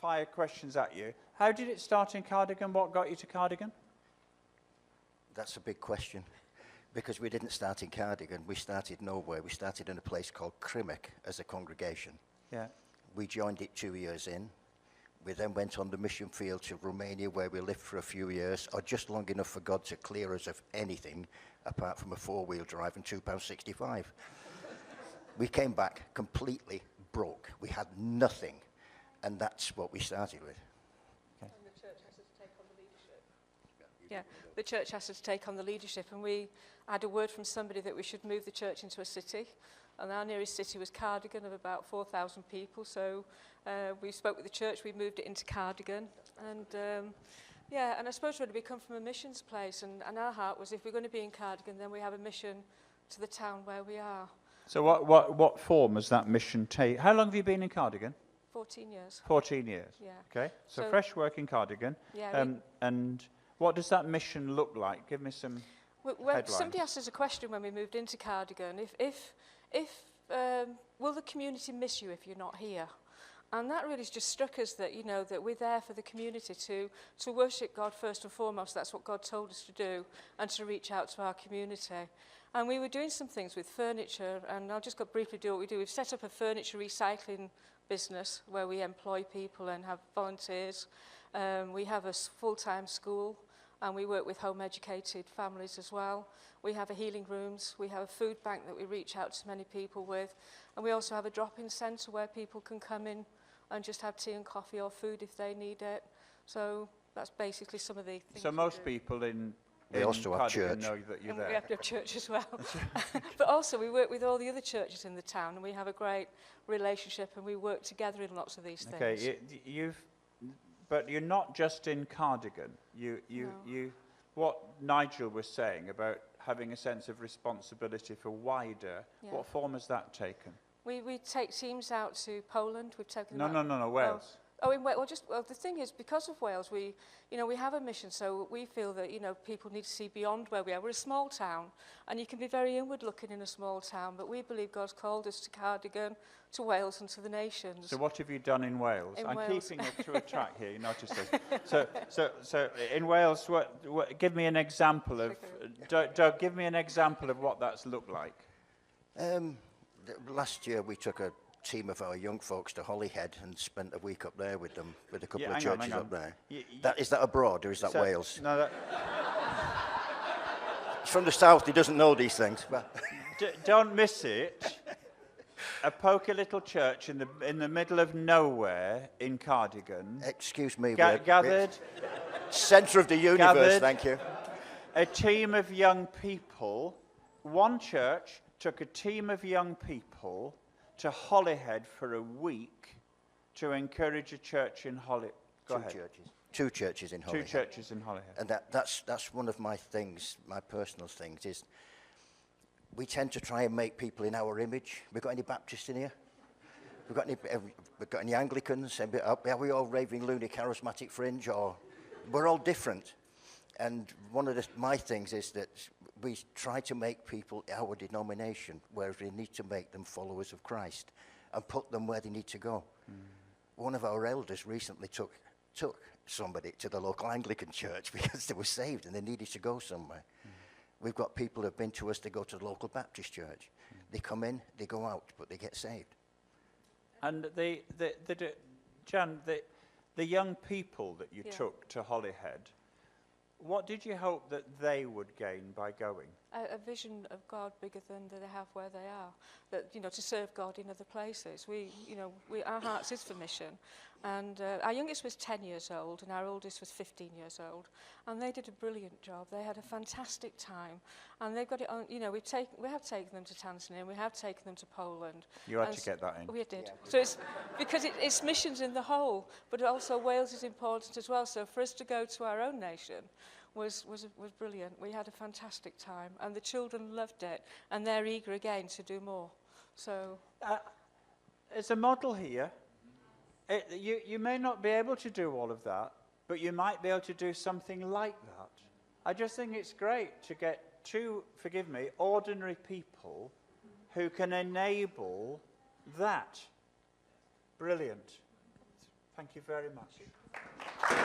fire questions at you. How did it start in Cardigan? What got you to Cardigan? That's a big question. Because we didn't start in Cardigan, we started nowhere. We started in a place called Crimmock as a congregation. Yeah. We joined it 2 years in. We then went on the mission field to Romania, where we lived for a few years, or just long enough for God to clear us of anything apart from a four-wheel drive and £2.65. We came back completely broke. We had nothing, and that's what we started with. And the church has to take on the leadership. Yeah, the church has to take on the leadership, and we had a word from somebody that we should move the church into a city, and our nearest city was Cardigan of about 4,000 people, so we spoke with the church, we moved it into Cardigan, and yeah, and I suppose really we come from a missions place, and our heart was if we're going to be in Cardigan, then we have a mission to the town where we are. So what form has that mission taken? How long have you been in Cardigan? 14 years. 14 years. Yeah. Okay. So fresh work in Cardigan. Yeah. And what does that mission look like? Give me some headlines. Somebody asked us a question when we moved into Cardigan. Will the community miss you if you're not here? And that really just struck us that, you know, that we're there for the community to worship God first and foremost. That's what God told us to do, and to reach out to our community. And we were doing some things with furniture, and I'll just briefly do what we do. We've set up a furniture recycling business where we employ people and have volunteers. We have a full-time school, and we work with home-educated families as well. We have a healing rooms. We have a food bank that we reach out to many people with. And we also have a drop-in centre where people can come in and just have tea and coffee or food if they need it. So that's basically some of the things. So most people in also have Cardigan church. know that you're And there. we have to have church as well. But also we work with all the other churches in the town, and we have a great relationship, and we work together in lots of these things. Okay, but you're not just in Cardigan. What Nigel was saying about having a sense of responsibility for wider, what form has that taken? We take teams out to Poland. We've taken No, Wales. The thing is, because of Wales, we have a mission, so we feel that, people need to see beyond where we are. We're a small town, and you can be very inward-looking in a small town, but we believe God's called us to Cardigan, to Wales, and to the nations. So what have you done in Wales? I'm keeping it to a track here, you notice this. So in Wales, give me an example of, Doug, give me an example of what that's looked like. Last year we took a team of our young folks to Holyhead and spent a week up there with them, with a couple of churches hang on. up there. Is that abroad or is that Wales? No, He's from the south, he doesn't know these things. But don't miss it. A poky little church in the middle of nowhere in Cardigan. Excuse me, gathered. Centre of the universe, thank you. A team of young people. One church took a team of young people to Holyhead for a week to encourage a church in Holyhead. Two churches in Holyhead. Two churches in Holyhead. And that's one of my things, my personal things, is we tend to try and make people in our image. We've got any Baptists in here? We've got any Anglicans? Are we all raving loony charismatic fringe? Or we're all different. And one of my things is that we try to make people our denomination, where we need to make them followers of Christ and put them where they need to go. One of our elders recently took somebody to the local Anglican church because they were saved and they needed to go somewhere. We've got people who have been to us, they go to the local Baptist church. They come in, they go out, but they get saved. And Jan, the young people that you took to Holyhead, what did you hope that they would gain by going? A vision of God bigger than they have where they are. That, to serve God in other places. Our hearts is for mission. And our youngest was 10 years old, and our oldest was 15 years old. And they did a brilliant job. They had a fantastic time. And they've got it on, we have taken them to Tanzania, and we have taken them to Poland. You had to get that in. We did. So it's, because it's missions in the whole, but also Wales is important as well. So for us to go to our own nation was brilliant. We had a fantastic time, and the children loved it, and they're eager again to do more. So it's a model here. You may not be able to do all of that, but you might be able to do something like that. I just think it's great to get two, forgive me, ordinary people who can enable that. Brilliant. Thank you very much.